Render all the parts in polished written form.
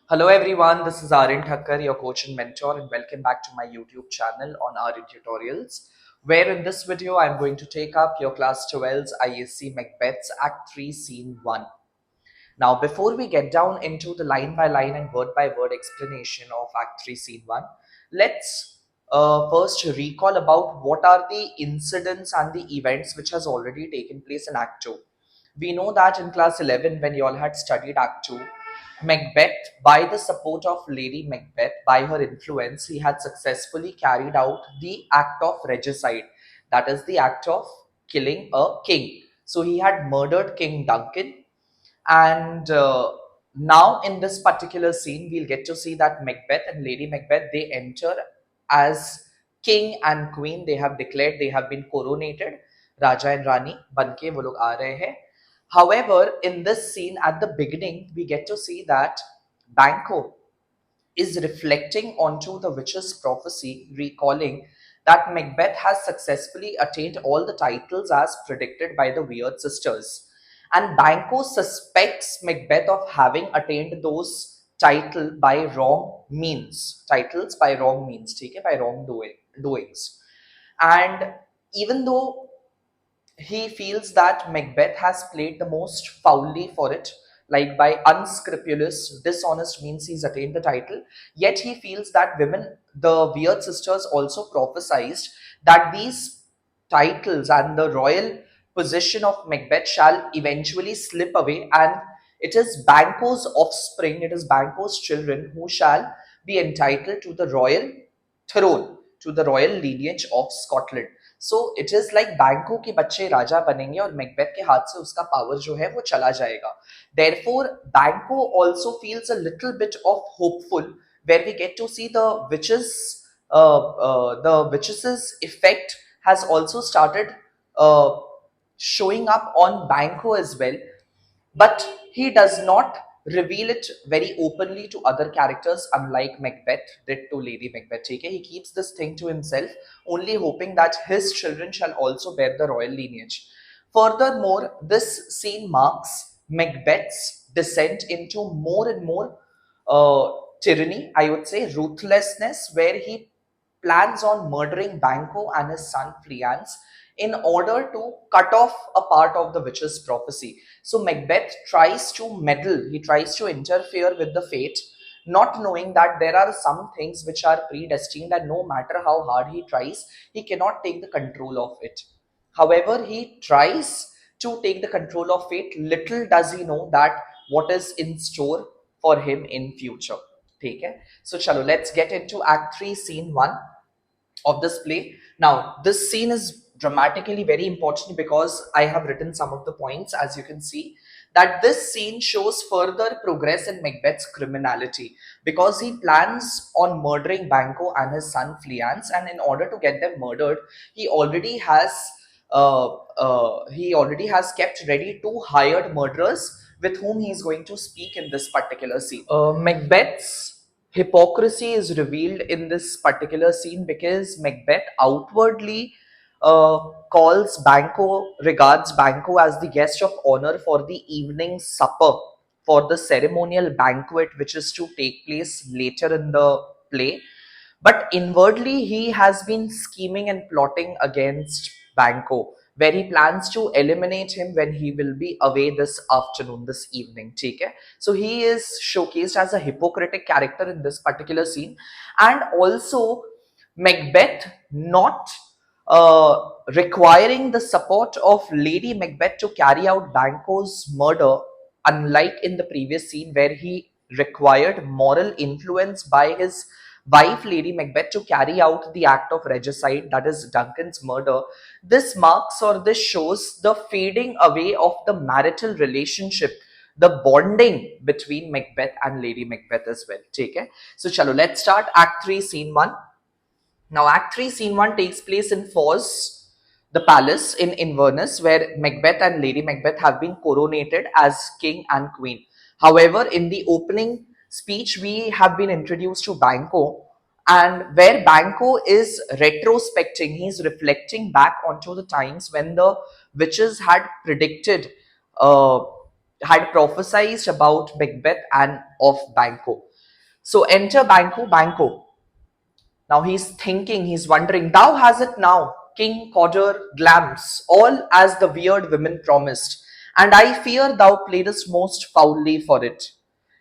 Hello everyone, this is Aryan Thakkar, your coach and mentor, and welcome back to my YouTube channel on Aryan Tutorials, where in this video I'm going to take up your class 12's ISC Macbeth's Act 3 Scene 1. Now, before we get down into the line by line and word by word explanation of Act 3 Scene 1, let's first recall about what are the incidents and the events which has already taken place in Act 2. We know that in class 11, when you all had studied Act 2, Macbeth, by the support of Lady Macbeth, by her influence, he had successfully carried out the act of regicide. That is the act of killing a king. So he had murdered King Duncan, and now in this particular scene, we'll get to see that Macbeth and Lady Macbeth, they enter as king and queen. They have declared, they have been coronated. Raja and Rani banke wo log aa rahe hain. However, in this scene at the beginning, we get to see that Banquo is reflecting onto the witch's prophecy, recalling that Macbeth has successfully attained all the titles as predicted by the Weird Sisters. And Banquo suspects Macbeth of having attained those titles by wrong means. Titles by wrong means, take it by doings. And even though he feels that Macbeth has played the most foully for it, like by unscrupulous, dishonest means he's attained the title. Yet he feels that women, the Weird Sisters, also prophesized that these titles and the royal position of Macbeth shall eventually slip away, and it is Banquo's offspring, it is Banquo's children who shall be entitled to the royal throne, to the royal lineage of Scotland. So it is like बैंको के बच्चे राजा बनेंगे और Macbeth के हाथ से उसका power जो है वो चला जाएगा. Therefore, Banco also feels a little bit of hopeful where we get to see the witch's effect has also started uh, showing up on Banco as well, but he does not reveal it very openly to other characters, unlike Macbeth did to Lady Macbeth. Okay? He keeps this thing to himself, only hoping that his children shall also bear the royal lineage. Furthermore, this scene marks Macbeth's descent into more and more tyranny, I would say, ruthlessness, where he plans on murdering Banquo and his son Fleance in order to cut off a part of the witch's prophecy. So Macbeth tries to meddle, he tries to interfere with the fate, not knowing that there are some things which are predestined and no matter how hard he tries, he cannot take the control of it. However, he tries to take the control of fate. Little does he know that what is in store for him in future. ठीक है? So chalo, let's get into Act 3, Scene 1 of this play. Now, this scene is dramatically very important because I have written some of the points, as you can see, that this scene shows further progress in Macbeth's criminality because he plans on murdering Banquo and his son Fleance, and in order to get them murdered, he already has kept ready two hired murderers with whom he is going to speak in this particular scene. Macbeth's hypocrisy is revealed in this particular scene because Macbeth outwardly regards Banquo as the guest of honor for the evening supper for the ceremonial banquet which is to take place later in the play. But inwardly, he has been scheming and plotting against Banco, where he plans to eliminate him when he will be away this afternoon, this evening. Okay? So he is showcased as a hypocritic character in this particular scene. And also, Macbeth not requiring the support of Lady Macbeth to carry out Banquo's murder, unlike in the previous scene where he required moral influence by his wife Lady Macbeth to carry out the act of regicide, that is Duncan's murder. This marks or this shows the fading away of the marital relationship, the bonding between Macbeth and Lady Macbeth as well. Okay? So chalo, let's start Act 3, Scene 1. Now, Act 3, Scene 1 takes place in Fawes, the palace in Inverness, where Macbeth and Lady Macbeth have been coronated as king and queen. However, in the opening speech, we have been introduced to Banquo, and where Banquo is retrospecting, he's reflecting back onto the times when the witches had predicted uh, had prophesied about Macbeth and of Banquo. So enter Banquo. Banquo. Now he's thinking, he's wondering, thou has it now, King Codder Glams, all as the weird women promised, and I fear thou playedest most foully for it.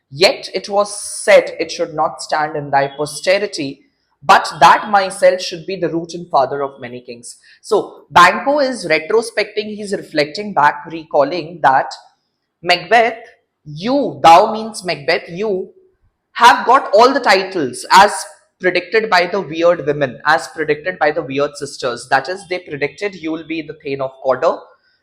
Yet it was said it should not stand in thy posterity, but that myself should be the root and father of many kings. So Banquo is retrospecting, he's reflecting back, recalling that Macbeth, you, thou means Macbeth, you have got all the titles as predicted by the weird women, as predicted by the weird sisters. That is, they predicted you will be the Thane of Cawdor,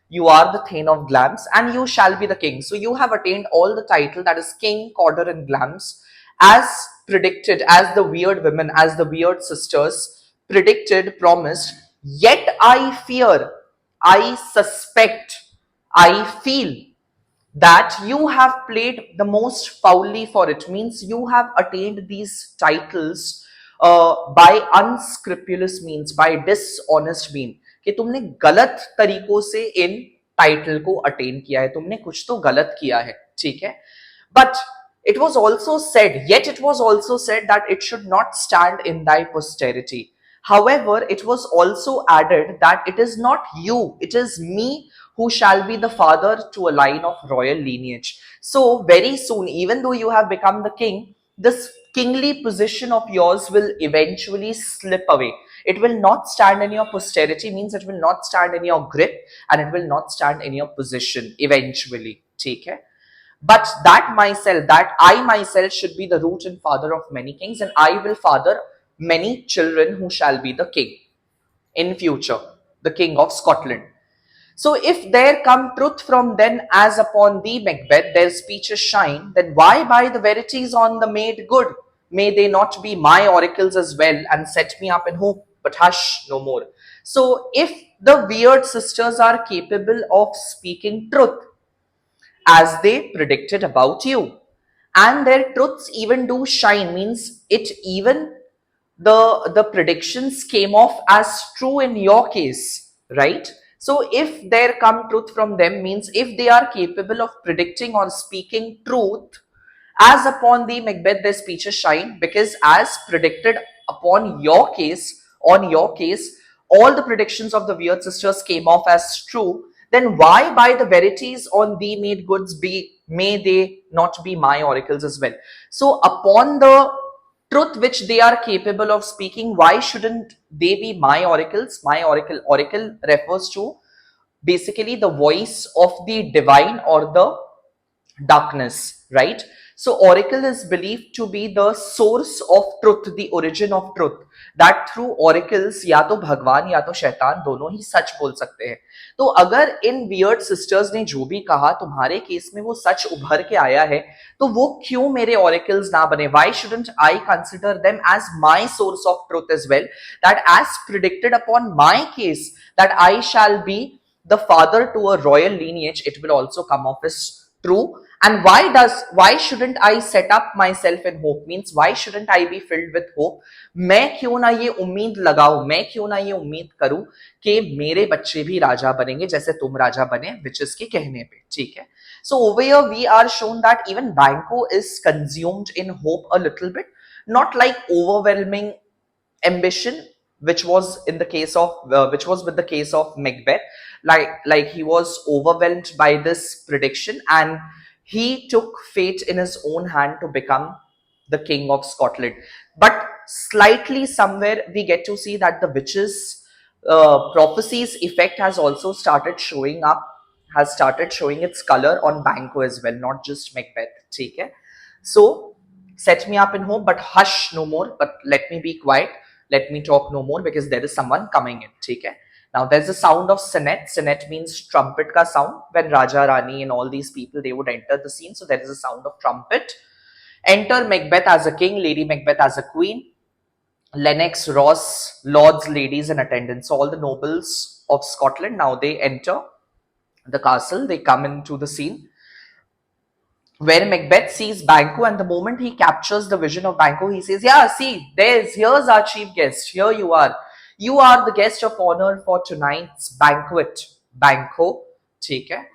you are the Thane of Glams, and you shall be the king. So you have attained all the title, that is King, Cawdor, and Glams, as predicted, as the weird women, as the weird sisters predicted, promised. Yet I fear, I suspect, I feel that you have played the most foully for it, means you have attained these titles by unscrupulous means, by dishonest mean, कि तुमने गलत तरीकों से इन title को attain किया है, तुमने कुछ तो गलत किया है, ठीक है. But it was also said, yet it was also said that it should not stand in thy posterity. However, it was also added that it is not you, it is me who shall be the father to a line of royal lineage. So, very soon, even though you have become the king, this kingly position of yours will eventually slip away. It will not stand in your posterity, means it will not stand in your grip, and it will not stand in your position eventually. Take care. But that I myself should be the root and father of many kings, and I will father many children who shall be the king in future, the king of Scotland. So if there come truth from then as upon thee, Macbeth, their speeches shine, then why by the verities on the made good? May they not be my oracles as well, and set me up in hope, but hush no more. So if the weird sisters are capable of speaking truth, as they predicted about you, and their truths even do shine, means it even the predictions came off as true in your case, right? So if there come truth from them, means if they are capable of predicting or speaking truth, as upon thee, Macbeth, their speeches shine, because as predicted upon your case, on your case, all the predictions of the weird sisters came off as true. Then why by the verities on thee made goods be, may they not be my oracles as well? So upon the truth which they are capable of speaking, why shouldn't they be my oracles? My oracle refers to basically the voice of the divine or the darkness, right? So oracle is believed to be the source of truth, the origin of truth, that through oracles या तो भगवान या तो शैतान दोनों ही सच बोल सकते हैं. तो अगर इन वियर्ड सिस्टर्स ने जो भी कहा तुम्हारे केस में वो सच उभर के आया है, तो वो क्यों मेरे oracles ना बने? Why shouldn't I consider them as my source of truth as well, that as predicted upon my case that I shall be the father to a royal lineage, it will also come off as true. And why shouldn't I set up myself in hope, means why shouldn't I be filled with hope? मैं क्यों ना ये उम्मीद लगाऊं, मैं क्यों ना ये उम्मीद करूं कि मेरे बच्चे भी राजा बनेंगे जैसे तुम राजा बने, विचेस के कहने पे, ठीक है. So over here we are shown that even Banquo is consumed in hope a little bit, not like overwhelming ambition, which was in the case of which was with the case of Macbeth, like he was overwhelmed by this prediction and he took fate in his own hand to become the king of Scotland. But slightly somewhere we get to see that the witches prophecies effect has also started showing up, has started showing its color on Banquo as well, not just Macbeth. Okay? So set me up in hope, but hush no more, but let me be quiet, let me talk no more, because there is someone coming in. Okay? Now there's a sound of senet. Senet means trumpet ka sound. When Raja Rani and all these people, they would enter the scene. So there is a sound of trumpet. Enter Macbeth as a king, Lady Macbeth as a queen, Lennox, Ross, lords, ladies, and attendants, all the nobles of Scotland. Now they enter the castle. They come into the scene where Macbeth sees Banquo, and the moment he captures the vision of Banquo, he says, yeah, see, here's our chief guest. Here you are. You are the guest of honor for tonight's banquet. Banquo, take care.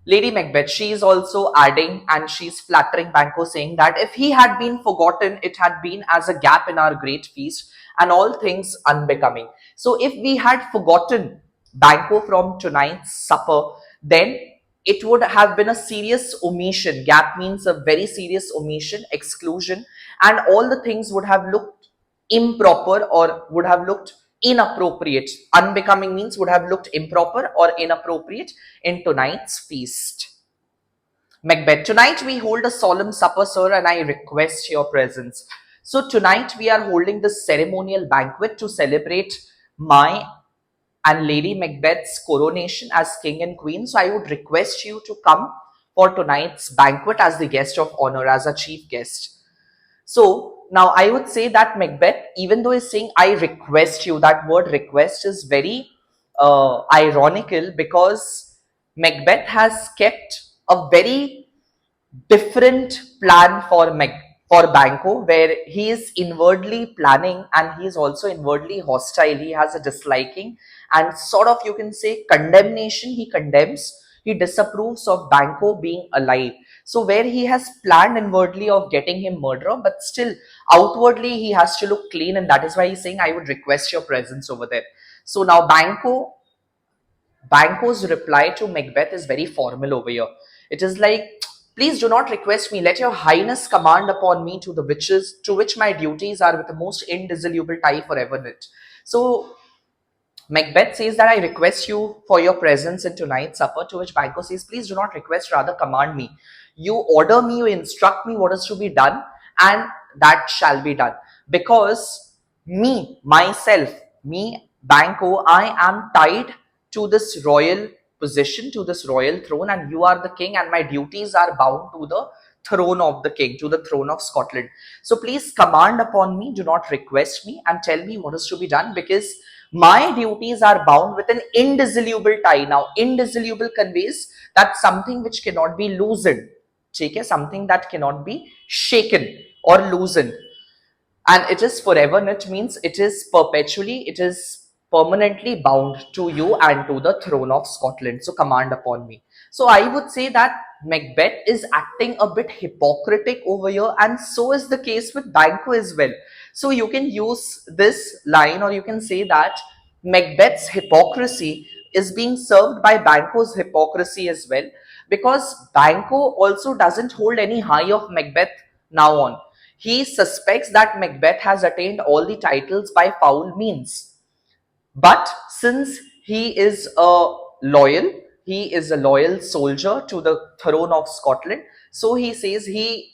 Lady Macbeth, she is also adding and she's flattering Banquo, saying that if he had been forgotten, it had been as a gap in our great feast and all things unbecoming. So if we had forgotten Banquo from tonight's supper, then it would have been a serious omission. Gap means a very serious omission, exclusion, and all the things would have looked improper or would have looked inappropriate. Unbecoming means would have looked improper or inappropriate in tonight's feast. Macbeth, tonight we hold a solemn supper, sir, and I request your presence. So tonight we are holding this ceremonial banquet to celebrate my and Lady Macbeth's coronation as king and queen. So I would request you to come for tonight's banquet as the guest of honor, as a chief guest. So now I would say that Macbeth, even though he's saying I request you, that word request is very ironical, because Macbeth has kept a very different plan for Banquo, where he is inwardly planning and he is also inwardly hostile. He has a disliking and sort of, you can say, condemnation. He condemns, he disapproves of Banquo being alive. So where he has planned inwardly of getting him murderer, but still outwardly he has to look clean, and that is why he's saying, I would request your presence over there. So now Banquo's reply to Macbeth is very formal over here. It is like, please do not request me. Let your highness command upon me to the witches, to which my duties are with the most indissoluble tie forever knit. So Macbeth says that I request you for your presence in tonight's supper, to which Banquo says, please do not request, rather command me. You order me, you instruct me what is to be done, and that shall be done. Because me, Banquo, I am tied to this royal position, to this royal throne, and you are the king, and my duties are bound to the throne of the king, to the throne of Scotland. So please command upon me, do not request me, and tell me what is to be done, because my duties are bound with an indissoluble tie. Now, indissoluble conveys that something which cannot be loosened. Okay? Something that cannot be shaken or loosened. And it is forever knit means it is perpetually, it is permanently bound to you and to the throne of Scotland. So command upon me. So I would say that Macbeth is acting a bit hypocritic over here, and so is the case with Banquo as well. So you can use this line, or you can say that Macbeth's hypocrisy is being served by Banquo's hypocrisy as well, because Banquo also doesn't hold any high of Macbeth now on. He suspects that Macbeth has attained all the titles by foul means. But since loyal, he is a loyal soldier to the throne of Scotland. So he says, he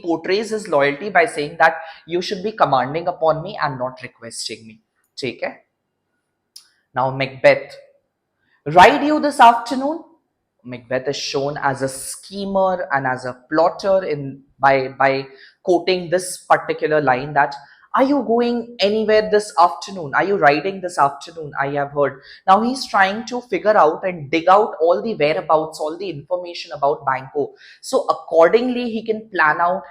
portrays his loyalty by saying that you should be commanding upon me and not requesting me. Take care. Now, Macbeth, ride you this afternoon? Macbeth is shown as a schemer and as a plotter in by quoting this particular line that, are you going anywhere this afternoon? Are you riding this afternoon? I have heard. Now he's trying to figure out and dig out all the whereabouts, all the information about Banquo. So accordingly, he can plan out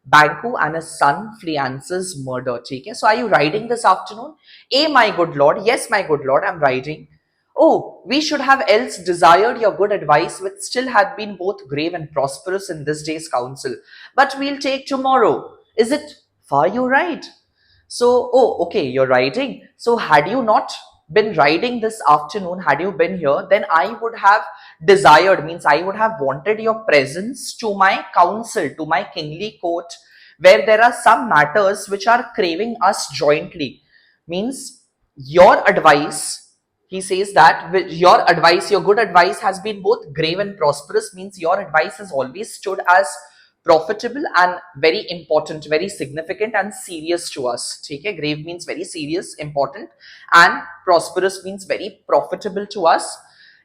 Banquo and his son Fleance's murder. Okay? So are you riding this afternoon? My good lord. Yes, my good lord, I'm riding. Oh, we should have else desired your good advice, which still had been both grave and prosperous in this day's council. But we'll take tomorrow. Is it far you ride? So, oh, okay, you're riding. So, had you not been riding this afternoon, had you been here, then I would have desired, means I would have wanted your presence to my council, to my kingly court, where there are some matters which are craving us jointly. Means your advice, he says that your advice, your good advice has been both grave and prosperous, means your advice has always stood as profitable and very important, very significant and serious to us. Okay? Grave means very serious, important, and prosperous means very profitable to us.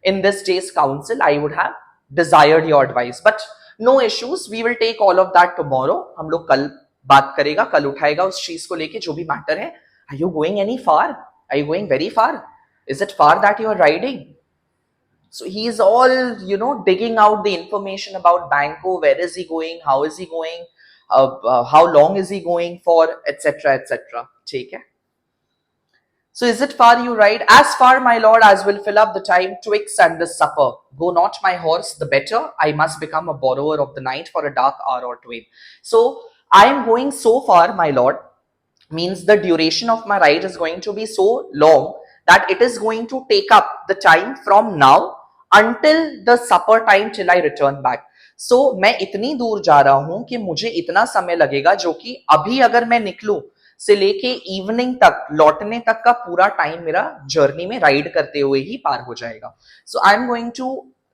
In this day's council, I would have desired your advice, but no issues. We will take all of that tomorrow. हम लोग कल बात करेगा, कल उठाएगा उस चीज को लेके जो भी मैटर है. Are you going any far? Are you going very far? Is it far that you are riding? So he's all, digging out the information about Banquo. Where is he going? How is he going? How long is he going for? Etc. etc. Take care. So is it far you ride? As far, my lord, as will fill up the time twixt and the supper. Go not my horse, the better. I must become a borrower of the night for a dark hour or twain. So I am going so far, my lord, means the duration of my ride is going to be so long that it is going to take up the time from now until the supper time till I return back. So मैं इतनी दूर जा रहा हूं कि मुझे इतना समय लगेगा जो कि अभी अगर मैं निकलूं से लेके इवनिंग तक लौटने तक का पूरा टाइम मेरा जर्नी में राइड करते हुए ही पार हो जाएगा. So I am going to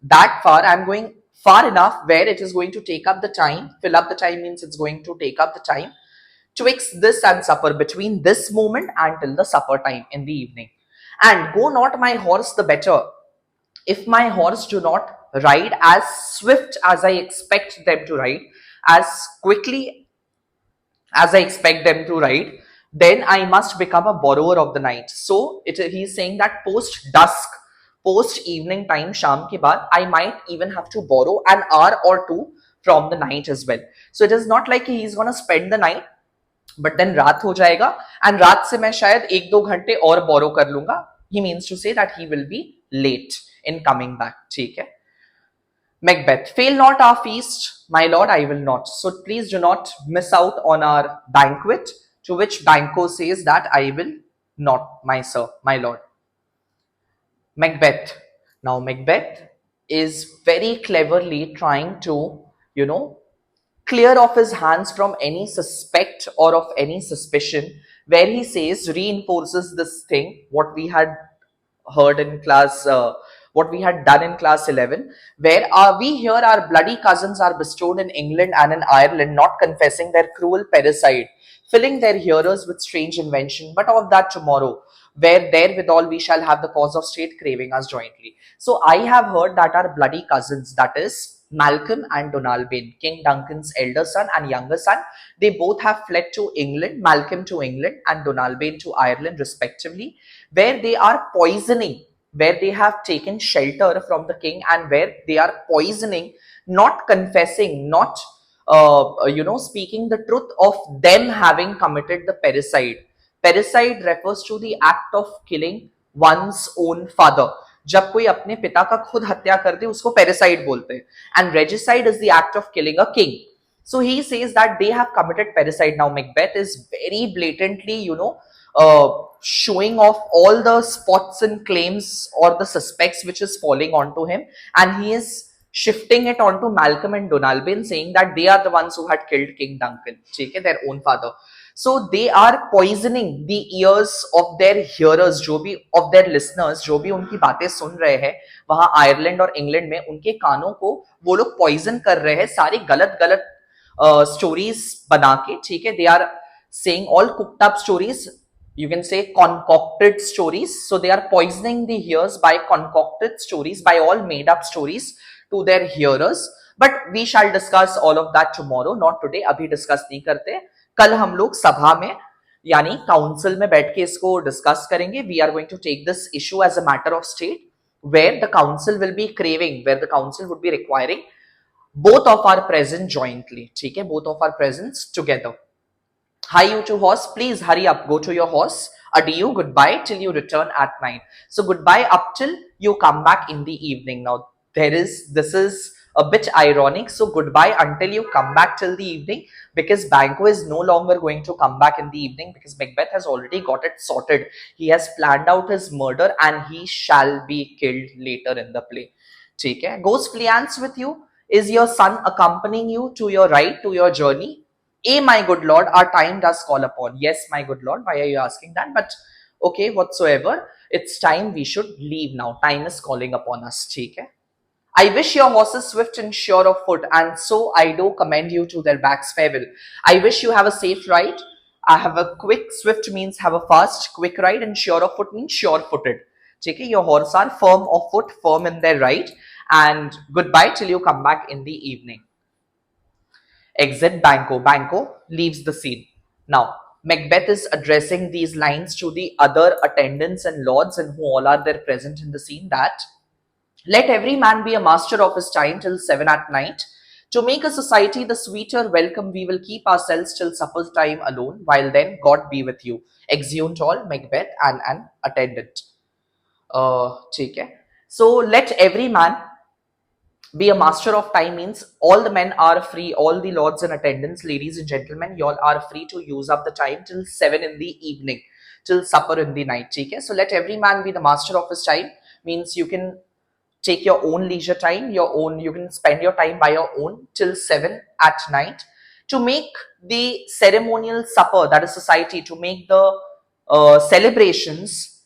that far, I am going far enough where it is going to take up the time. Fill up the time means it's going to take up the time twixt this and supper, between this moment until the supper time in the evening. And go not my horse the better, if my horse do not ride as swift as I expect them to ride, as quickly as I expect them to ride, then I must become a borrower of the night. So he's saying that post dusk, post evening time, sham ke baad, I might even have to borrow an hour or two from the night as well. So it is not like he's going to spend the night, but then रात हो जाएगा and रात से मैं शायद एक दो घंटे और बोरो कर लूंगा. He means to say that he will be late in coming back. ठीक है. Macbeth, fail not our feast, my lord, I will not. So please do not miss out on our banquet. To which Banquo says that I will not, my sir, my lord. Macbeth. Now Macbeth is very cleverly trying to, clear off his hands from any suspect or of any suspicion, where he says, reinforces this thing what we had heard in class, what we had done in class 11, where we hear our bloody cousins are bestowed in England and in Ireland, not confessing their cruel parricide, filling their hearers with strange invention, but of that tomorrow, where therewithal we shall have the cause of state craving us jointly. So I have heard that our bloody cousins, that is Malcolm and Donalbain, King Duncan's elder son and younger son, they both have fled to England, Malcolm to England and Donalbain to Ireland respectively, where they are poisoning, where they have taken shelter from the king and where they are poisoning, not confessing, not speaking the truth of them having committed the parricide. Parricide refers to the act of killing one's own father. जब कोई अपने पिता का खुद हत्या कर दे उसको parricide बोलते हैं. And regicide is the act of killing a king. So he says that they have committed parricide. Now Macbeth is very blatantly, showing off all the spots and claims or the suspects which is falling onto him, and he is shifting it onto Malcolm and Donalbain, saying that they are the ones who had killed King Duncan, their own father. So they are poisoning the ears of their hearers, जो भी of their listeners, जो भी उनकी बातें सुन रहे हैं वहां Ireland और इंग्लैंड में, उनके कानों को वो लोग पॉइजन कर रहे हैं सारी गलत गलत स्टोरीज बना के. ठीक है. They are saying all cooked up stories, you can say concocted stories. So they are poisoning the hearers by concocted stories, by all made up stories to their hearers. But we shall discuss all of that tomorrow, not today. अभी discuss नहीं करते. कल हम लोग सभा में यानी council में बैठ के इसको डिस्कस करेंगे. We are going to take this issue as a matter of state, where the council will be craving, where the council would be requiring both of our presence jointly. ठीक है. Both of our presence together. Hi, you two horse, please hurry up, go to your horse. Adieu, goodbye till you return at night. So goodbye up till you come back in the evening. Now this is a bit ironic. So goodbye until you come back till the evening, because Banquo is no longer going to come back in the evening, because Macbeth has already got it sorted. He has planned out his murder and he shall be killed later in the play. Okay? Goes Fleance with you? Is your son accompanying you to your ride, to your journey? My good lord, our time does call upon. Yes, my good lord, why are you asking that? But okay, whatsoever, it's time we should leave now. Time is calling upon us. Okay? I wish your horses swift and sure of foot, and so I do commend you to their backs farewell. I wish you have a safe ride. I have a quick, swift means have a fast, quick ride, and sure of foot means sure-footed. Okay? Your horses are firm of foot, firm in their ride, and goodbye till you come back in the evening. Exit Banquo. Banquo leaves the scene. Now, Macbeth is addressing these lines to the other attendants and lords and who all are there present in the scene, that let every man be a master of his time till 7 at night. To make a society the sweeter welcome, we will keep ourselves till supper time alone. While then, God be with you. Exeunt all, Macbeth, and an attendant. ठीक है. So let every man be a master of time means all the men are free, all the lords in attendance, ladies and gentlemen, you all are free to use up the time till 7 in the evening, till supper in the night. Okay? So let every man be the master of his time means you can take your own leisure time, your own, you can spend your time by your own till 7 at night to make the ceremonial supper, that is society, to make the celebrations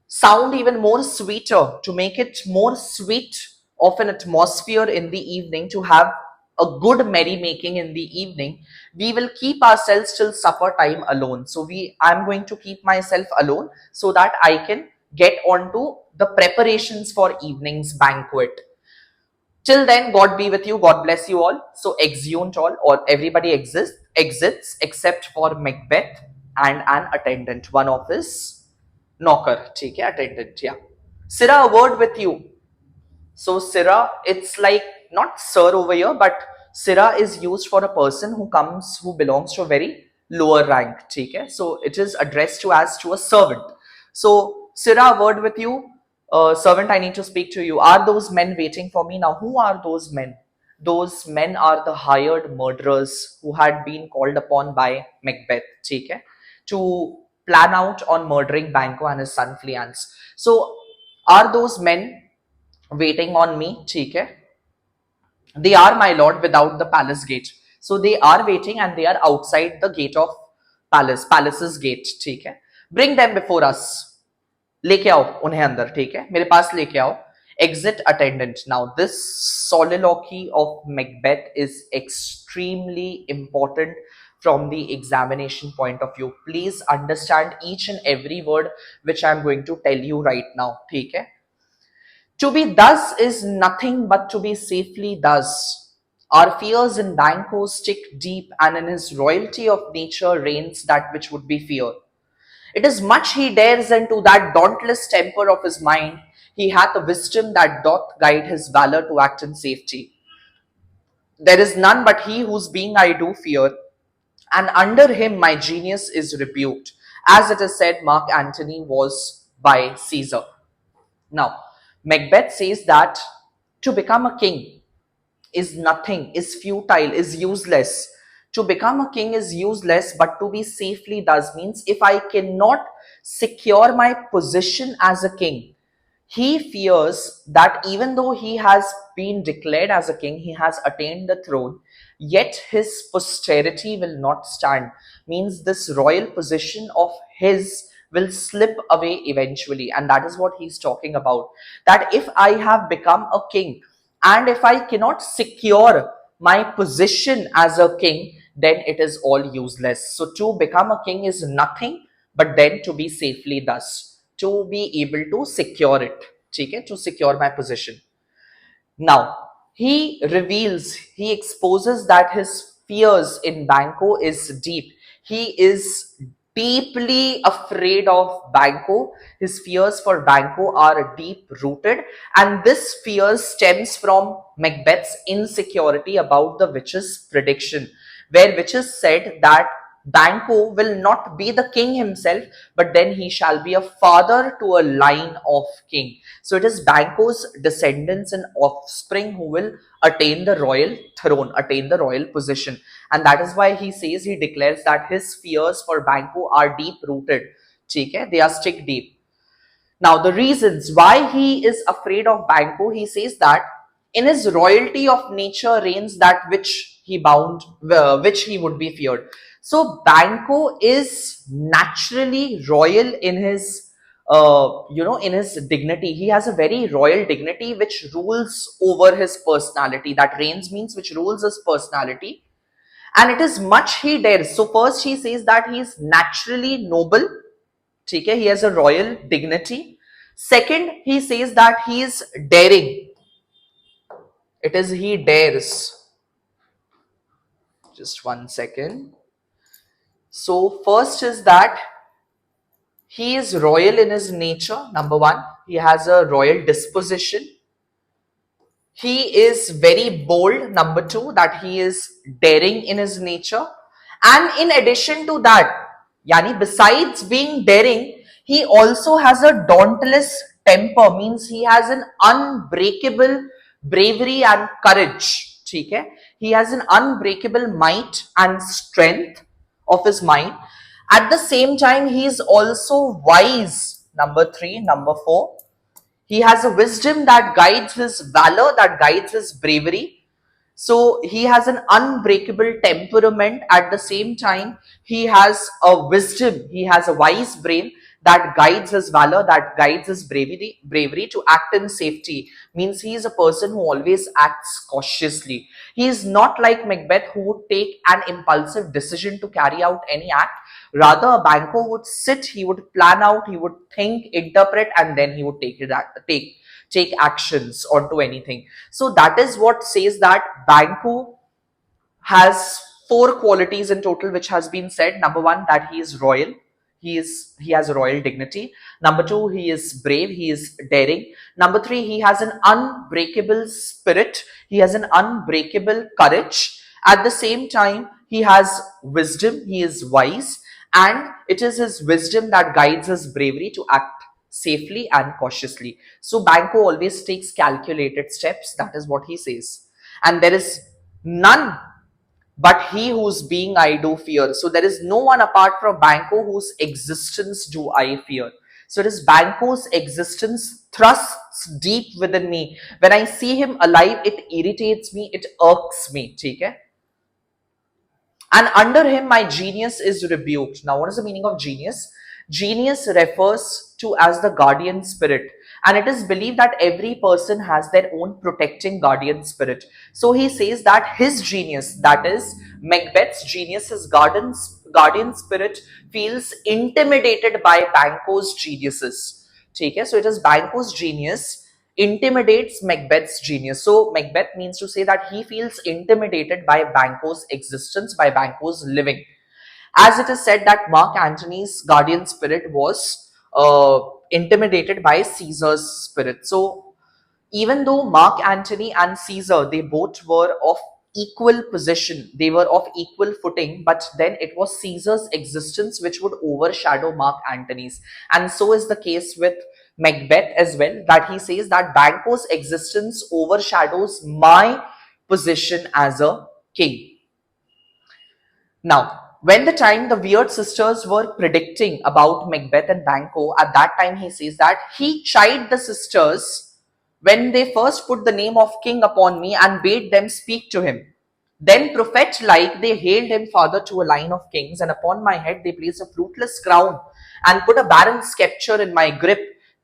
sound even more sweeter, to make it more sweet of an atmosphere in the evening, to have a good merrymaking in the evening, we will keep ourselves till supper time alone. So I'm going to keep myself alone so that I can get on to the preparations for evening's banquet. Till then, God be with you, God bless you all. So exeunt all, or everybody exits except for Macbeth and an attendant, one of his नौकर. ठीक है, attendant. Yeah, Sira, a word with you. So Sira, it's like not sir over here, but Sira is used for a person who belongs to a very lower rank. ठीक है, so it is addressed to a servant. So Sira, a word with you. Servant, I need to speak to you. Are those men waiting for me? Now, who are those men? Those men are the hired murderers who had been called upon by Macbeth, ठीक है, to plan out on murdering Banquo and his son Fleance. So, are those men waiting on me? ठीक है? They are, my lord, without the palace gate. So they are waiting and they are outside the gate of palace's gate. ठीक है? Bring them before us. लेके आओ उन्हें अंदर. ठीक है? मेरे पास लेके आओ. Exit attendant. Now this soliloquy of Macbeth is extremely important from the examination point of view. Please understand each and every word which I am going to tell you right now. ठीक है? To be thus is nothing but to be safely thus. Our fears in Banquo stick deep, and in his royalty of nature reigns that which would be fear. It is much he dares, and to that dauntless temper of his mind, he hath a wisdom that doth guide his valor to act in safety. There is none but he whose being I do fear, and under him my genius is rebuked, as it is said Mark Antony was by Caesar. Now, Macbeth says that to become a king is nothing, is futile, is useless. To become a king is useless, but to be safely thus means if I cannot secure my position as a king, he fears that even though he has been declared as a king, he has attained the throne, yet his posterity will not stand. Means this royal position of his will slip away eventually. And that is what he's talking about. That if I have become a king and if I cannot secure my position as a king, then it is all useless. So to become a king is nothing but then to be safely thus, to be able to secure it, okay, to secure my position. Now, he exposes that his fears in Banquo is deep. He is deeply afraid of Banquo. His fears for Banquo are deep rooted, and this fear stems from Macbeth's insecurity about the witch's prediction, where witches said that Banquo will not be the king himself, but then he shall be a father to a line of king. So it is Banquo's descendants and offspring who will attain the royal throne, attain the royal position. And that is why he says, he declares that his fears for Banquo are deep rooted. Okay? They are stick deep. Now, the reasons why he is afraid of Banquo, he says that in his royalty of nature reigns that which which he would be feared. So Banquo is naturally royal in his in his dignity. He has a very royal dignity which rules over his personality. That reigns means which rules his personality. And it is much he dares. So first he says that he is naturally noble. Okay? He has a royal dignity. Second, he says that he is daring. It is he dares. Just 1 second. So first is that he is royal in his nature. Number one, he has a royal disposition. He is very bold. Number two, that he is daring in his nature. And in addition to that, yani besides being daring, he also has a dauntless temper, means he has an unbreakable bravery and courage. Okay? He has an unbreakable might and strength of his mind. At the same time, he is also wise. Number three. Number four, he has a wisdom that guides his valor, that guides his bravery. So he has an unbreakable temperament. At the same time, he has a wisdom, he has a wise brain that guides his valor, that guides his bravery to act in safety. Means he is a person who always acts cautiously. He is not like Macbeth, who would take an impulsive decision to carry out any act. Rather, Banquo would sit, he would plan out, he would think, interpret, and then he would take actions onto anything. So that is what says that Banquo has four qualities in total, which has been said. Number one, that he is royal. He has a royal dignity. Number two, he is brave. He is daring. Number three, he has an unbreakable spirit. He has an unbreakable courage. At the same time, he has wisdom. He is wise, and it is his wisdom that guides his bravery to act safely and cautiously. So Banquo always takes calculated steps. That is what he says. And there is none but he whose being I do fear. So there is no one apart from Banquo whose existence do I fear. So it is Banquo's existence thrusts deep within me. When I see him alive, it irritates me, it irks me. Okay? And under him, my genius is rebuked. Now, what is the meaning of genius? Genius refers to as the guardian spirit. And it is believed that every person has their own protecting guardian spirit. So he says that his genius, that is Macbeth's genius, his guardian spirit, feels intimidated by Banquo's geniuses. Okay? So it is Banquo's genius intimidates Macbeth's genius. So Macbeth means to say that he feels intimidated by Banquo's existence, by Banquo's living. As it is said that Mark Antony's guardian spirit was intimidated by Caesar's spirit. So even though Mark Antony and Caesar, they both were of equal position, they were of equal footing, but then it was Caesar's existence which would overshadow Mark Antony's. And so is the case with Macbeth as well, that he says that Banquo's existence overshadows my position as a king. Now, when the time the Weird sisters were predicting about Macbeth and Banquo, at that time he says that he chid the sisters when they first put the name of king upon me and bade them speak to him. Then, prophet like, they hailed him father to a line of kings, and upon my head they placed a fruitless crown and put a barren sceptre in my grip,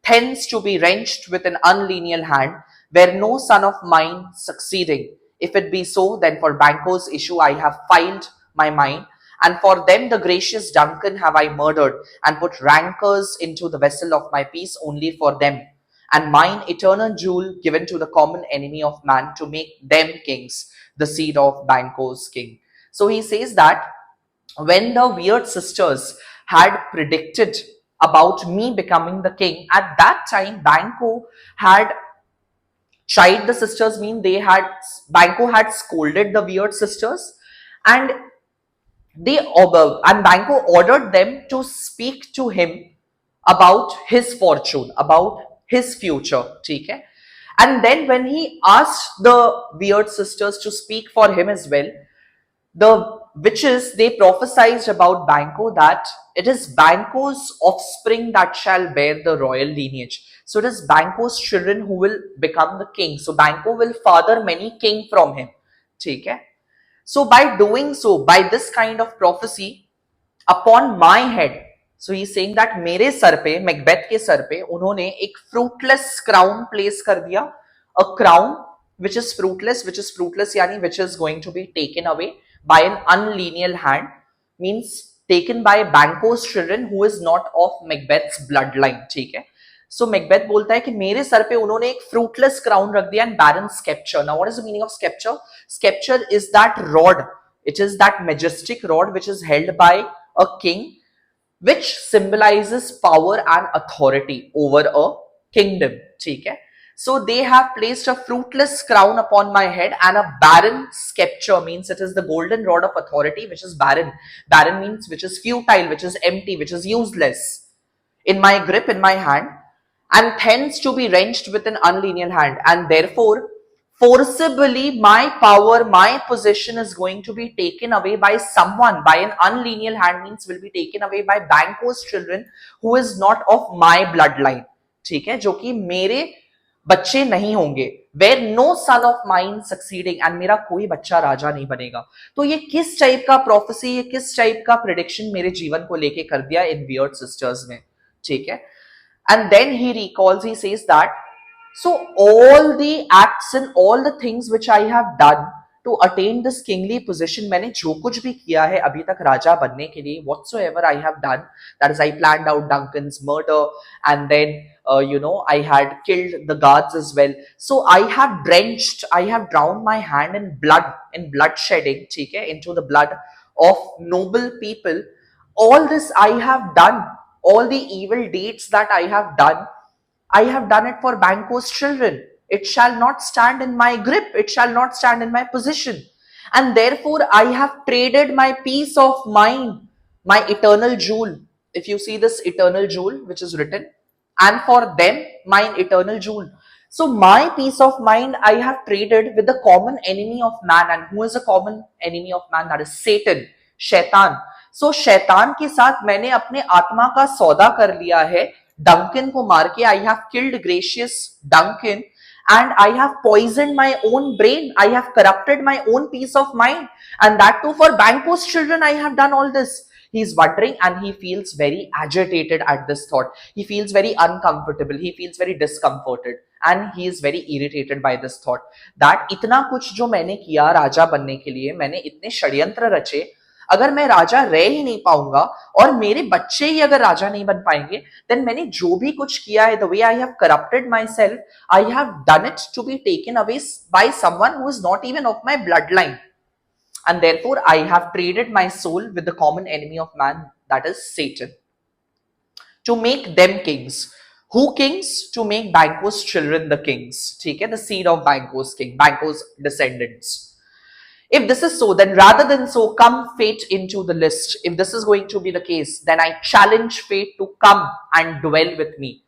thence to be wrenched with an unlineal hand, where no son of mine succeeding. If it be so, then for Banquo's issue I have filed my mind, and for them the gracious Duncan have I murdered, and put rancors into the vessel of my peace only for them, and mine eternal jewel given to the common enemy of man to make them kings, the seed of Banquo's king. So he says that when the Weird sisters had predicted about me becoming the king, at that time Banquo had chid the sisters, mean they had Banquo had scolded the Weird sisters, and Banquo ordered them to speak to him about his fortune, about his future. Okay? And then when he asked the Weird sisters to speak for him as well, the witches, they prophesied about Banquo that it is Banquo's offspring that shall bear the royal lineage. So it is Banquo's children who will become the king. So Banquo will father many king from him. Okay? So by doing so, by this kind of prophecy upon my head, so he's saying that मेरे sir पे, Macbeth के sir पे उन्होंने एक fruitless crown place कर दिया, a crown which is fruitless यानी which is going to be taken away by an unlineal hand, means taken by Banquo's children who is not of Macbeth's bloodline. ठीक है? So Macbeth बोलता है कि मेरे sir पे उन्होंने एक fruitless crown रख दिया and barren sceptre. Now what is the meaning of sceptre? Sceptre is that rod. It is that majestic rod which is held by a king, which symbolizes power and authority over a kingdom. ठीक है? So they have placed a fruitless crown upon my head and a barren scepter, means it is the golden rod of authority, which is barren. Barren means which is futile, which is empty, which is useless, in my grip, in my hand, and hence to be wrenched with an unlineal hand. And therefore, forcibly, my power, my position is going to be taken away by someone, by an unlineal hand, means will be taken away by Banquo's children, who is not of my bloodline. ठीक है, जो कि मेरे बच्चे नहीं होंगे, where no son of mine succeeding, and मेरा कोई बच्चा राजा नहीं बनेगा. तो ये किस टाइप का प्रोफेसी, ये किस टाइप का प्रिडिक्शन मेरे जीवन को लेके कर दिया इन वियर्ड सिस्टर्स ने. ठीक है. And then he recalls, he says that, so all the acts and all the things which I have done to attain this kingly position, मैंने जो कुछ भी किया है अभी तक राजा बनने के लिए, whatsoever I have done, that is I planned out Duncan's murder, and then I had killed the guards as well. So I have drowned my hand in blood, in bloodshedding, ठीक है, into the blood of noble people. All this I have done. All the evil deeds that I have done it for Banquo's children. It shall not stand in my grip. It shall not stand in my position. And therefore, I have traded my peace of mind, my eternal jewel. If you see this eternal jewel, which is written, and for them, mine eternal jewel. So my peace of mind, I have traded with the common enemy of man. And who is the common enemy of man? That is Satan, Shaitan. सो शैतान के साथ मैंने अपने आत्मा का सौदा कर लिया है, डंकन को मार के. I have killed gracious Duncan and I have poisoned my own brain. I have corrupted my own peace of mind, and that too for Banquo's children. I have done all this. He is wondering and he feels very agitated at this thought. He feels very uncomfortable. He feels very discomforted and he is very irritated by this thought that इतना कुछ जो मैंने किया राजा बनने के लिए, मैंने इतने षड्यंत्र रचे, अगर मैं राजा रह ही नहीं पाऊंगा और मेरे बच्चे ही अगर राजा नहीं बन पाएंगे, देन मैंने जो भी कुछ किया है, the way I have corrupted myself, I have done it to be taken away by someone who is not even of my bloodline. And therefore, I have traded my soul with the common enemy of man, that is Satan, to make them kings. Who kings? To make Banquo's children the kings. ठीक है, the seed of Banquo's king, Banquo's descendants. If this is so, then rather than so, come fate into the list. If this is going to be the case, then I challenge fate to come and dwell with me.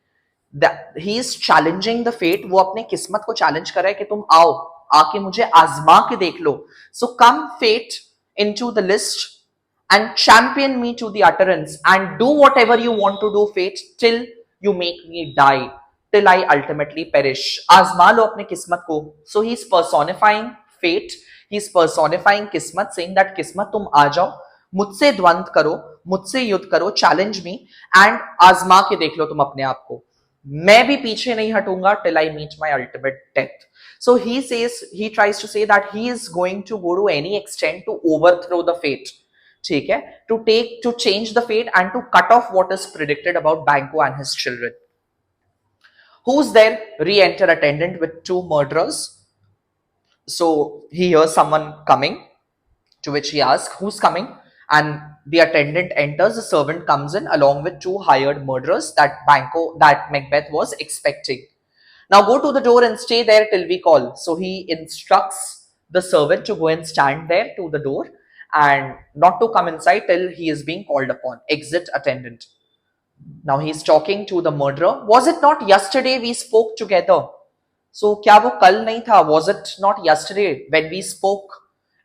He is challenging the fate. वो अपने किस्मत को challenge कर रहा है कि तुम आओ, आके मुझे आजमा के देख लो. So come fate into the list and champion me to the utterance and do whatever you want to do, fate, till you make me die, till I ultimately perish. आजमा लो अपने किस्मत को. So he is personifying fate. He is personifying किस्मत, saying that किस्मत तुम आ जाओ, मुझसे द्वंद्व करो, मुझसे युद्ध करो, challenge me and आजमा के देख लो तुम अपने आप को. मैं भी पीछे नहीं हटूंगा till I meet my ultimate death. So he tries to say that he is going to go to any extent to overthrow the fate. ठीक है, to change the fate and to cut off what is predicted about Banquo and his children. Who's there? Re-enter attendant with two murderers. So he hears someone coming, to which he asks, who's coming? And the attendant enters. The servant comes in along with two hired murderers that Macbeth was expecting. Now go to the door and stay there till we call. So he instructs the servant to go and stand there to the door and not to come inside till he is being called upon. Exit attendant. Now he is talking to the murderer. Was it not yesterday we spoke together? So क्या वो कल नहीं था? Was it not yesterday when we spoke?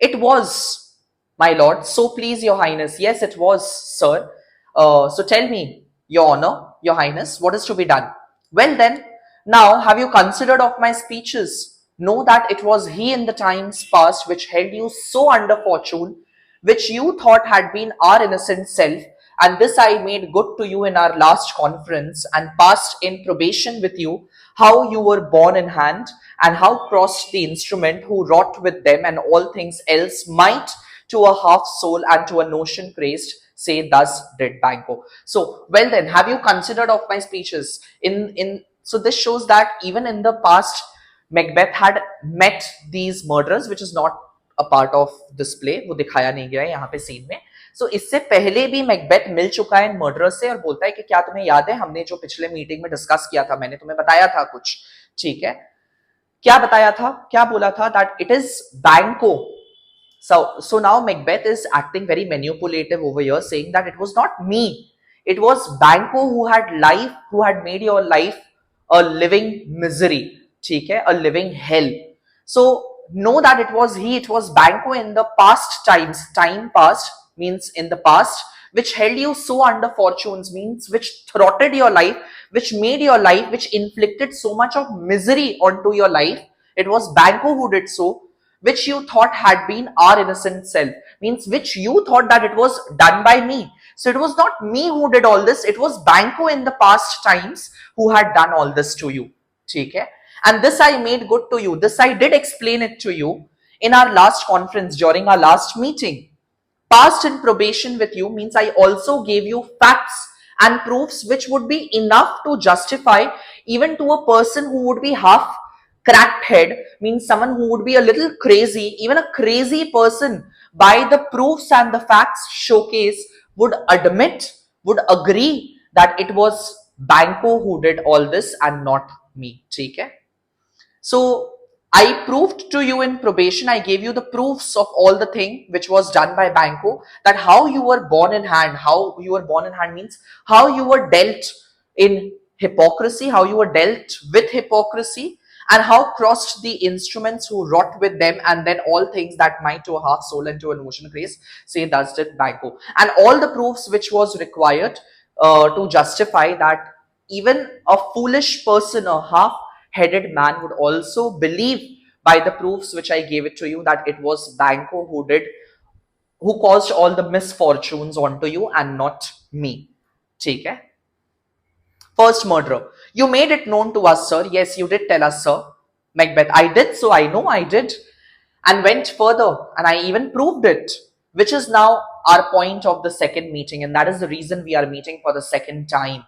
It was, my lord. So please, your highness. Yes, it was, sir. So tell me, your honor, your highness, what is to be done? Well then, now have you considered of my speeches? Know that it was he in the times past which held you so under fortune, which you thought had been our innocent self, and this I made good to you in our last conference, and passed in probation with you, how you were born in hand, and how crossed the instrument who wrought with them, and all things else might to a half soul and to a notion praised, say thus did Banquo. So, well then, have you considered of my speeches? So this shows that even in the past, Macbeth had met these murderers, which is not a part of this play. वो दिखाया नहीं गया है यहाँ पे scene में. सो इससे पहले भी मैकबेथ मिल चुका है मर्डरर से और बोलता है कि क्या तुम्हें याद है हमने जो पिछले मीटिंग में डिस्कस किया था, मैंने तुम्हें बताया था कुछ, ठीक है, क्या बताया था, क्या बोला था, दैट इट इज बैंको. So now Macbeth is acting very manipulative over here, saying that it was not me, it was Banco who had made your life a living misery, ठीक है, a living hell. So know that it was Banco in the past times, time past means in the past, which held you so under fortunes, means which throttled your life, which made your life, which inflicted so much of misery onto your life. It was Banco who did so, which you thought had been our innocent self, means which you thought that it was done by me. So it was not me who did all this, it was Banco in the past times who had done all this to you. Okay? And this I made good to you. This I did explain it to you in our last conference, during our last meeting. Passed in probation with you means I also gave you facts and proofs which would be enough to justify even to a person who would be half cracked head, means someone who would be a little crazy, even a crazy person, by the proofs and the facts showcase, would admit, would agree that it was Banco who did all this and not me. Okay? So I proved to you in probation, I gave you the proofs of all the thing which was done by Banco, that how you were born in hand. How you were born in hand means how you were dealt in hypocrisy, how you were dealt with hypocrisy, and how crossed the instruments who wrought with them, and then all things that might to a half soul and to an ocean grace, say thus did Banco. And all the proofs which was required to justify that even a foolish person, a half-headed man would also believe by the proofs which I gave it to you that it was Banco who caused all the misfortunes onto you and not me. Okay? First murderer. You made it known to us, sir. Yes, you did tell us, sir. Macbeth. I did so. I know I did. And went further. And I even proved it. Which is now our point of the second meeting. And that is the reason we are meeting for the second time.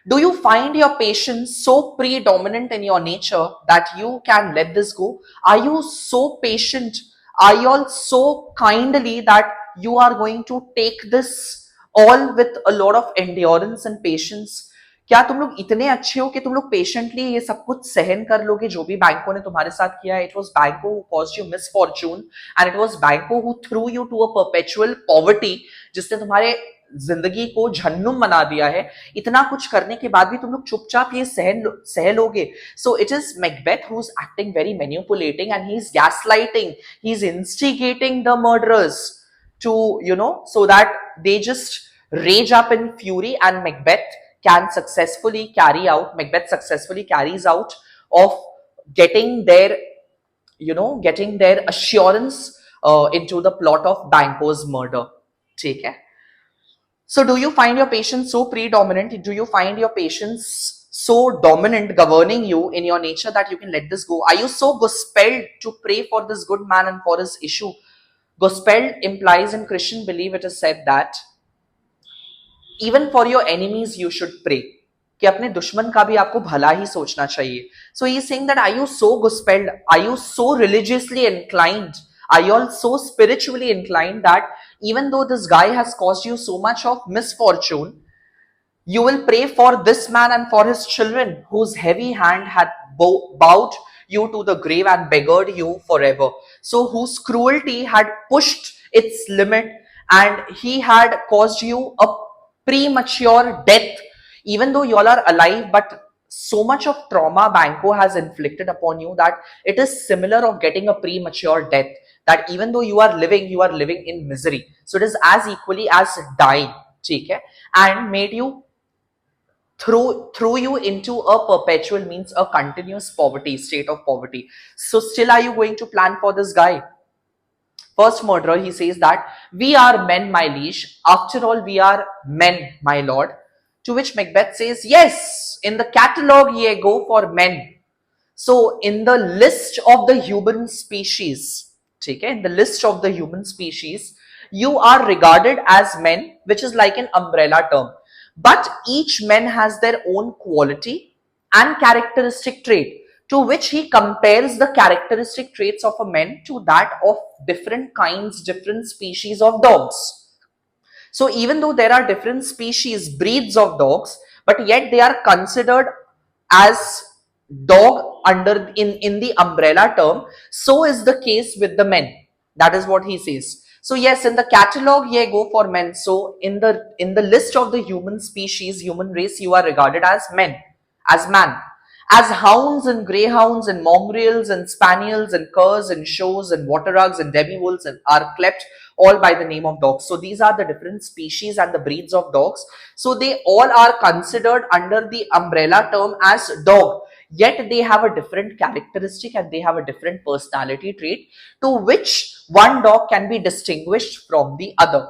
Do you find your patience so predominant in your nature that you can let this go? Are you so patient? Are you all so kindly that you are going to take this all with a lot of endurance and patience? क्या तुम लोग इतने अच्छे हो कि तुम लोग patiently ये सब कुछ सहन कर लोगे जो भी बैंको ने तुम्हारे साथ किया है? It was Banquo who caused you misfortune and it was Banquo who threw you to a perpetual poverty, जिसने तुम्हारे जिंदगी को जहन्नुम बना दिया है. इतना कुछ करने के बाद भी तुम लोग चुपचाप ये सह लोगे. So it is Macbeth who is acting very manipulating and he is gaslighting, he is instigating the murderers to, so that they just rage up in fury, and Macbeth successfully carries out of getting their assurance into the plot of Banco's murder. ठीक है? So do you find your patience so predominant? Do you find your patience so dominant, governing you in your nature, that you can let this go? Are you so gospelled to pray for this good man and for his issue? Gospelled implies in Christian belief, it is said that even for your enemies you should pray. कि अपने दुश्मन का भी आपको भला ही सोचना चाहिए. So he is saying that are you so gospelled? Are you so religiously inclined? Are you all so spiritually inclined that even though this guy has caused you so much of misfortune, you will pray for this man and for his children whose heavy hand had bowed you to the grave and beggared you forever. So whose cruelty had pushed its limit and he had caused you a premature death, even though you all are alive, but so much of trauma Banco has inflicted upon you that it is similar of getting a premature death, that even though you are living in misery. So it is as equally as dying, okay? And made you throw you into a perpetual, means a continuous poverty, state of poverty. So still are you going to plan for this guy? First murderer, he says that we are men, my liege. After all, we are men, my lord. To which Macbeth says, yes, in the catalogue ye go for men. So in the list of the human species, okay, in the list of the human species, you are regarded as men, which is like an umbrella term. But each man has their own quality and characteristic trait, to which he compares the characteristic traits of a man to that of different kinds, different species of dogs. So even though there are different species, breeds of dogs, but yet they are considered as dog under in the umbrella term. So is the case with the men. That is what he says. So yes, in the catalog, yeah, go for men. So in the list of the human species, human race, you are regarded as men, as man. As hounds and greyhounds and mongrels and spaniels and curs and shows and water rugs and demi wolves are kept all by the name of dogs. So these are the different species and the breeds of dogs. So they all are considered under the umbrella term as dog. Yet they have a different characteristic and they have a different personality trait to which one dog can be distinguished from the other.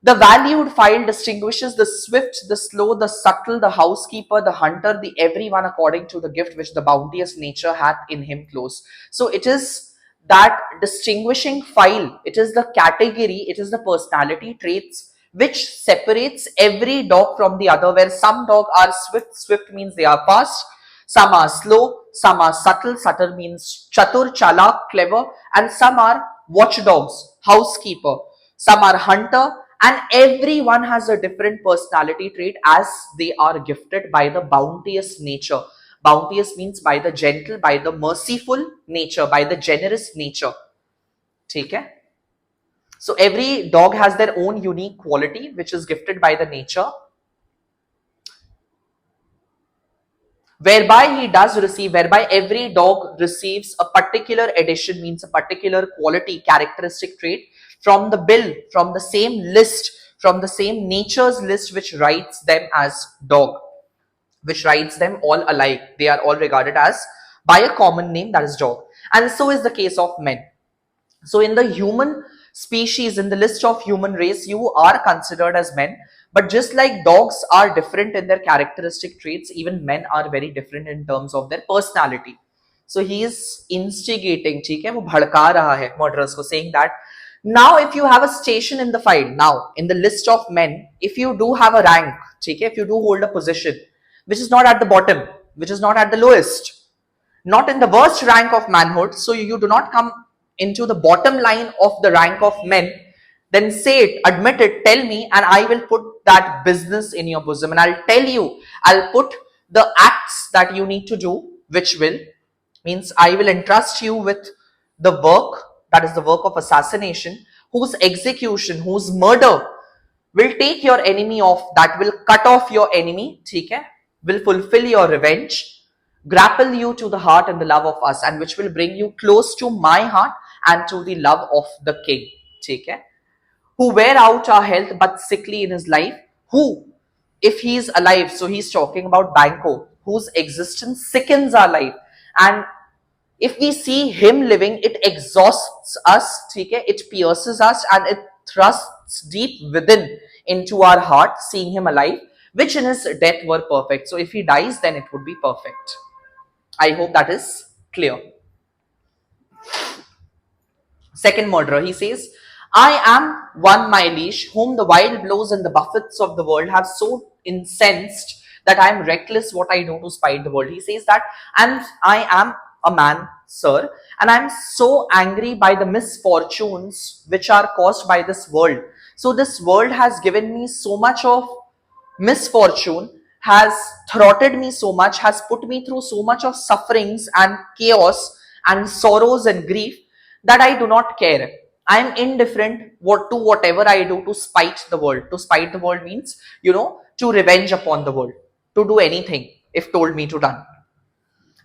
The valued file distinguishes the swift, the slow, the subtle, the housekeeper, the hunter, the everyone according to the gift which the bounteous nature hath in him close. So it is that distinguishing file, it is the category, it is the personality traits which separates every dog from the other, where some dog are swift, swift means they are fast, some are slow, some are subtle, subtle means chatur, chalak, clever, and some are watchdogs, housekeeper, some are hunter, and everyone has a different personality trait as they are gifted by the bounteous nature. Bounteous means by the gentle, by the merciful nature, by the generous nature. Okay? So every dog has their own unique quality which is gifted by the nature, whereby every dog receives a particular addition, means a particular quality, characteristic trait from the bill, from the same list, from the same nature's list which writes them as dog, which writes them all alike. They are all regarded as by a common name, that is dog. And so is the case of men. So in the human species, in the list of human race, you are considered as men. But just like dogs are different in their characteristic traits, even men are very different in terms of their personality. So he is instigating, ठीक है, वो भड़का रहा है murderers को, saying that now if you have a station in the file, now in the list of men, if you do have a rank, ठीक है, if you do hold a position, which is not at the bottom, which is not at the lowest, not in the worst rank of manhood, so you do not come into the bottom line of the rank of men, then say it, admit it, tell me, and I will put that business in your bosom, and I'll tell you, I'll put the acts that you need to do, which will means I will entrust you with the work, that is the work of assassination, whose execution, whose murder will take your enemy off, that will cut off your enemy, ठीक है, will fulfill your revenge, grapple you to the heart and the love of us, and which will bring you close to my heart and to the love of the king, ठीक है, who wear out our health but sickly in his life, who, if he is alive, so he's talking about Banco, whose existence sickens our life, and if we see him living, it exhausts us, okay? It pierces us and it thrusts deep within into our heart, seeing him alive, which in his death were perfect. So if he dies, then it would be perfect. I hope that is clear. Second murderer, he says, I am one, my liege, whom the wild blows and the buffets of the world have so incensed that I am reckless what I do to spite the world. He says that, and I am a man, sir, and I am so angry by the misfortunes which are caused by this world. So this world has given me so much of misfortune, has throttled me so much, has put me through so much of sufferings and chaos and sorrows and grief that I do not care. I am indifferent to whatever I do to spite the world. To spite the world means, to revenge upon the world, to do anything if told me to done.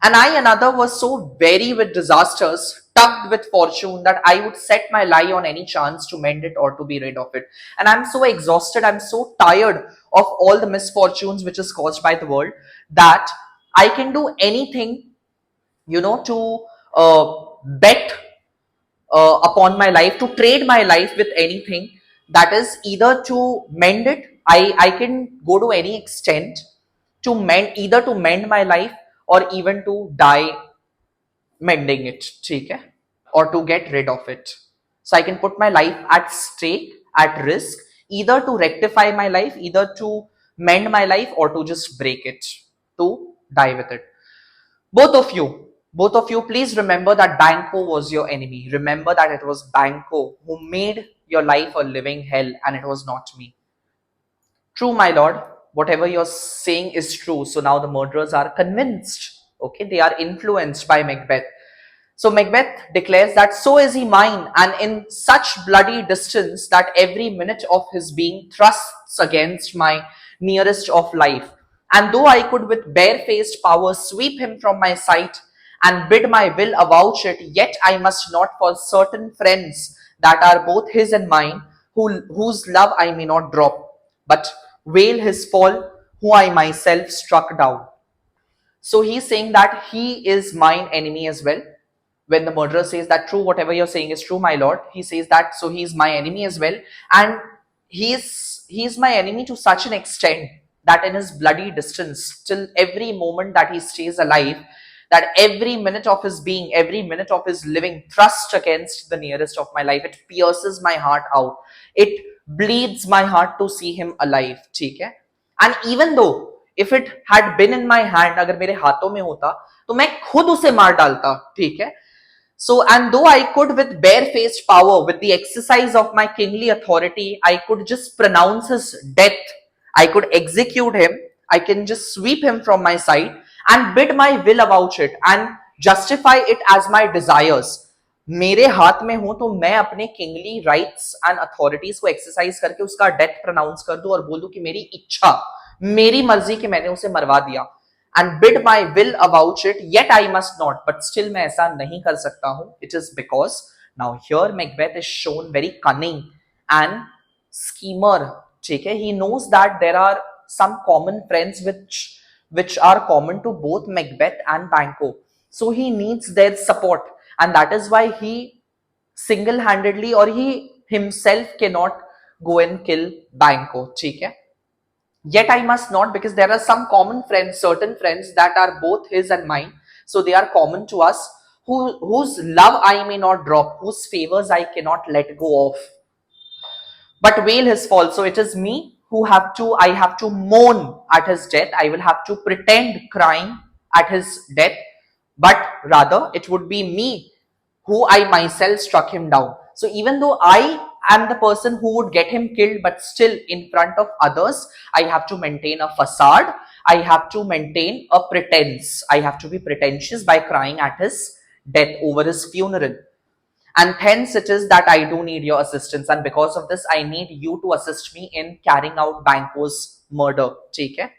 And I, another, was so weary with disasters, tugged with fortune, that I would set my lie on any chance to mend it or to be rid of it. And I'm so exhausted, I'm so tired of all the misfortunes which is caused by the world, that I can do anything, to bet upon my life, to trade my life with anything, that is either to mend it. I can go to any extent to mend, either to mend my life or even to die mending it, ठीक है, or to get rid of it. So I can put my life at stake, at risk, either to rectify my life, either to mend my life, or to just break it, to die with it. Both of you, Both of you, please remember that Banco was your enemy. Remember that it was Banco who made your life a living hell and it was not me. True, my lord, whatever you're saying is true. So now the murderers are convinced. Okay, they are influenced by Macbeth. So Macbeth declares that so is he mine, and in such bloody distance that every minute of his being thrusts against my nearest of life. And though I could with barefaced power sweep him from my sight and bid my will avouch it, yet I must not for certain friends that are both his and mine, whose love I may not drop, but wail his fall, who I myself struck down. So he's saying that he is mine enemy as well. When the murderer says that true, whatever you're saying is true, my lord, he says that so he's my enemy as well. And he's my enemy to such an extent that in his bloody distance, till every moment that he stays alive, that every minute of his being, every minute of his living thrust against the nearest of my life, it pierces my heart out. It bleeds my heart to see him alive. ठीक है? And even though if it had been in my hand, अगर मेरे हाथों में होता तो मैं खुद उसे मार डालता. ठीक है? So, and though I could with barefaced power, with the exercise of my kingly authority, I could just pronounce his death. I could execute him. I can just sweep him from my sight and bid my will avouch it and justify it as my desires. मेरे हाथ में हो तो मैं अपने kingly rights and authorities को exercise करके उसका डेथ प्रोनाउंस कर दूं और बोल दूं कि मेरी इच्छा, मेरी मर्जी कि मैंने उसे मरवा दिया. And bid my will avouch it, yet I must not. But still मैं ऐसा नहीं कर सकता हूँ. It is because now here Macbeth is shown very cunning and schemer. ठीक है? He knows that there are some common friends which are common to both Macbeth and Banquo. So he needs their support, and that is why he single-handedly or he himself cannot go and kill Banquo. ठीक है? Yet I must not, because there are some common friends, certain friends that are both his and mine. So they are common to us, whose love I may not drop, whose favors I cannot let go of. But wail his fall. So it is me who I have to mourn at his death. I will have to pretend crying at his death. But rather, it would be me who I myself struck him down. So even though I am the person who would get him killed, but still in front of others, I have to maintain a facade. I have to maintain a pretense. I have to be pretentious by crying at his death over his funeral. And hence it is that I do need your assistance. And because of this, I need you to assist me in carrying out Banquo's murder. ठीक है?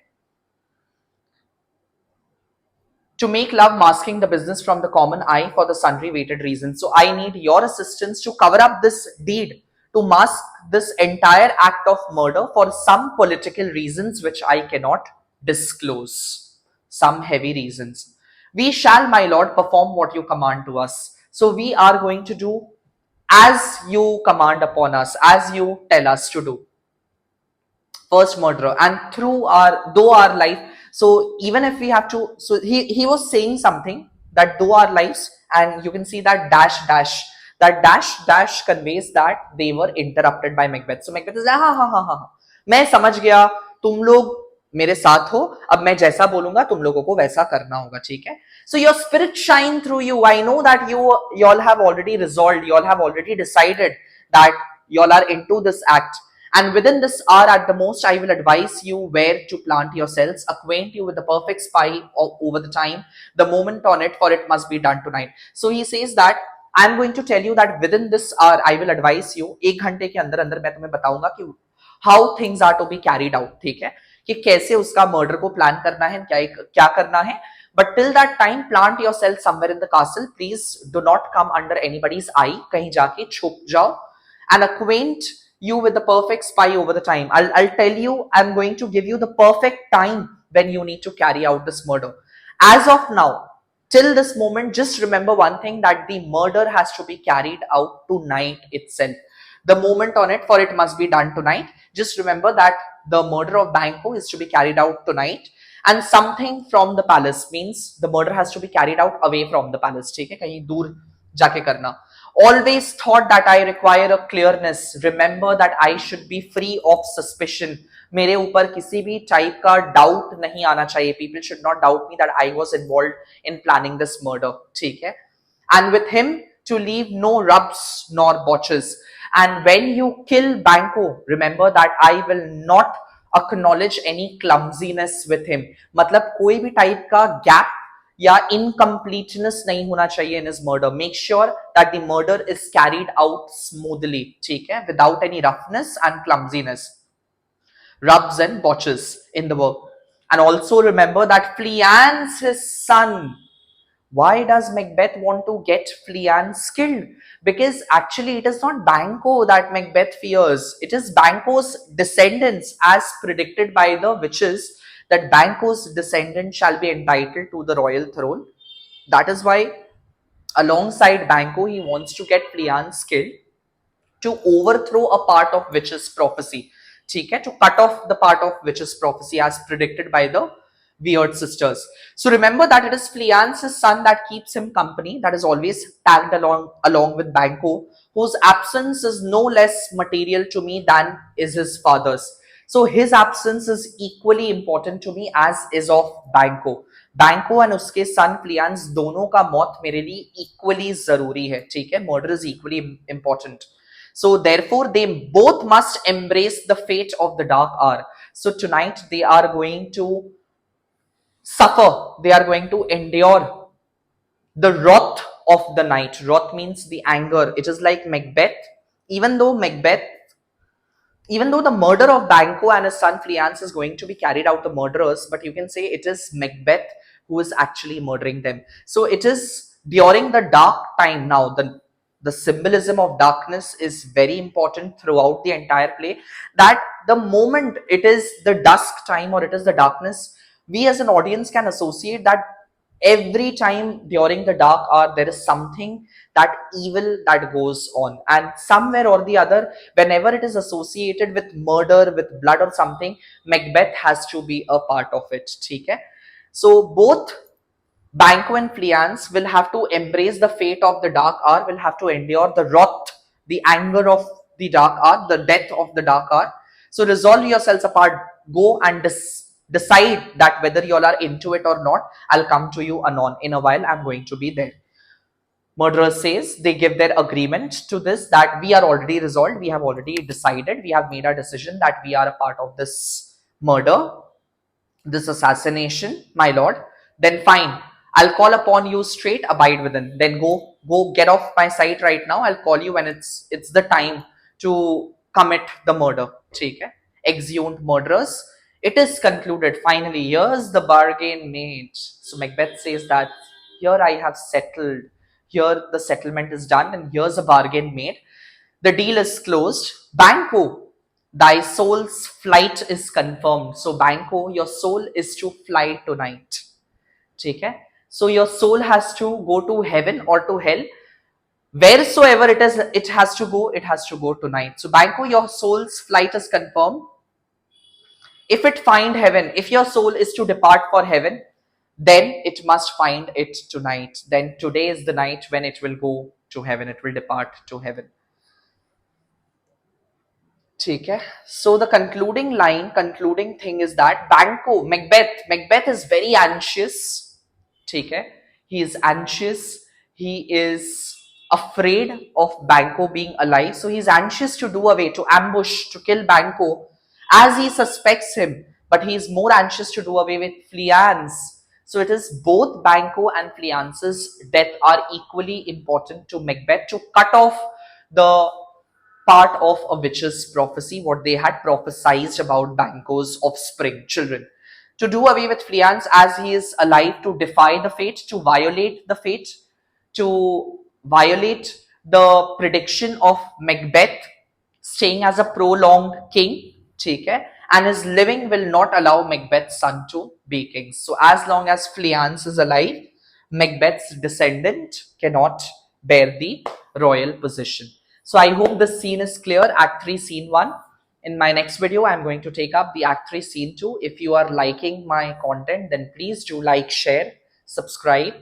To make love masking the business from the common eye for the sundry weighted reasons. So I need your assistance to cover up this deed, to mask this entire act of murder for some political reasons which I cannot disclose. Some heavy reasons. We shall, my lord, perform what you command to us. So we are going to do as you command upon us, as you tell us to do. First murderer, and though our life, so even if we have to, so he was saying something that though our lives, and you can see that dash conveys that they were interrupted by Macbeth. So Macbeth is like, हाँ, मैं समझ गया, तुम लोग मेरे साथ हो, अब मैं जैसा बोलूंगा तुम लोगों को वैसा करना होगा. ठीक है? So your spirit shine through you. I know that you all have already resolved, you all have already decided that you all are into this act. And within this hour at the most, I will advise you where to plant yourselves, acquaint you with the perfect spy over the time, the moment on it, for it must be done tonight. So he says that I am going to tell you that within this hour, I will advise you, एक घंटे के अंदर अंदर मैं तुम्हें बताऊंगा कि how things are to be carried out. ठीक है? कि कैसे उसका मर्डर को प्लान करना है, क्या करना है. But till that time, plant yourself somewhere in the castle. Please do not come under anybody's eye. कहीं जाके छुप जाओ and acquaint you with the perfect spy over the time. I'll tell you, I'm going to give you the perfect time when you need to carry out this murder. As of now, till this moment, just remember one thing, that the murder has to be carried out tonight itself. The moment on it, for it must be done tonight. Just remember that the murder of Banquo is to be carried out tonight. And something from the palace means the murder has to be carried out away from the palace. ठीक है? कहीं दूर जाके करना. Always thought that I require a clearness. Remember that I should be free of suspicion. मेरे ऊपर किसी भी टाइप का डाउट नहीं आना चाहिए. People should not doubt me that I was involve in planning this murder. ठीक है. And with him to leave no rubs nor botches. And when you kill Banco, remember that I will not acknowledge any clumsiness with him. मतलब कोई भी type का gap या incompleteness नहीं होना चाहिए in his murder. Make sure that the murder is carried out smoothly. ठीक है, without any roughness and clumsiness, rubs and botches in the work. And also remember that Fleance, his son. Why does Macbeth want to get Fleance killed? Because actually it is not Banquo that Macbeth fears. It is Banquo's descendants, as predicted by the witches, that Banquo's descendants shall be entitled to the royal throne. That is why, alongside Banquo, he wants to get Fleance killed to overthrow a part of witch's prophecy. Okay, to cut off the part of witch's prophecy as predicted by the weird sisters. So remember that it is Fleance's son that keeps him company, that is always tagged along with Banquo, whose absence is no less material to me than is his father's. So his absence is equally important to me as is of Banquo. बैंको and उसके सन फ्लियांस दोनों का मौत मेरे लिए equally जरूरी है. ठीक है, murder is equally important. So therefore, they both must embrace the fate of the dark hour. So tonight they are going to suffer. They are going to endure the wrath of the night. Wrath means the anger. It is like Macbeth. Even though the murder of Banquo and his son Fleance is going to be carried out the murderers, but you can say it is Macbeth who is actually murdering them. So it is during the dark time. Now the symbolism of darkness is very important throughout the entire play, that the moment it is the dusk time or it is the darkness, we as an audience can associate that every time during the dark hour there is something, that evil that goes on, and somewhere or the other, whenever it is associated with murder, with blood or something, Macbeth has to be a part of it. Okay, so both Banquo and Fleance will have to embrace the fate of the dark hour, will have to endure the wrath, the anger of the dark hour, the death of the dark hour. So resolve yourselves apart, go and decide that whether you all are into it or not. I'll come to you anon. In a while, I'm going to be there. Murderer says they give their agreement to this, that we are already resolved, we have already decided, we have made our decision that we are a part of this murder, this assassination, my lord. Then fine, I'll call upon you straight, abide within. Then go get off my sight right now. I'll call you when it's the time to commit the murder. Okay? Exhumed murderers. It is concluded. Finally, here's the bargain made. So Macbeth says that here I have settled. Here the settlement is done, and here's a bargain made. The deal is closed. Banquo, thy soul's flight is confirmed. So Banquo, your soul is to fly tonight. Okay? So your soul has to go to heaven or to hell. Wheresoever it has to go tonight. So Banquo, your soul's flight is confirmed. If it find heaven, if your soul is to depart for heaven, then it must find it tonight. Then today is the night when it will go to heaven, it will depart to heaven. Okay. So the concluding thing is that Macbeth is very anxious. Okay. He is anxious. He is afraid of Banquo being alive. So he's anxious to do away, to ambush, to kill Banquo as he suspects him. But he is more anxious to do away with Fleance. So it is both Banquo and Fleance's death are equally important to Macbeth, to cut off the part of a witch's prophecy, what they had prophesied about Banquo's offspring, children. To do away with Fleance as he is alive, to defy the fate, to violate the fate, to violate the prediction of Macbeth staying as a prolonged king, okay? And his living will not allow Macbeth's son to be king. So as long as Fleance is alive, Macbeth's descendant cannot bear the royal position. So I hope this scene is clear. Act 3, Scene 1. In my next video, I'm going to take up the Act 3, Scene 2. If you are liking my content, then please do like, share, subscribe,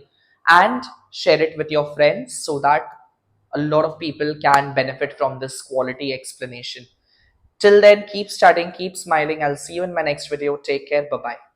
and share it with your friends so that a lot of people can benefit from this quality explanation. Till then, keep studying, keep smiling. I'll see you in my next video. Take care. Bye bye.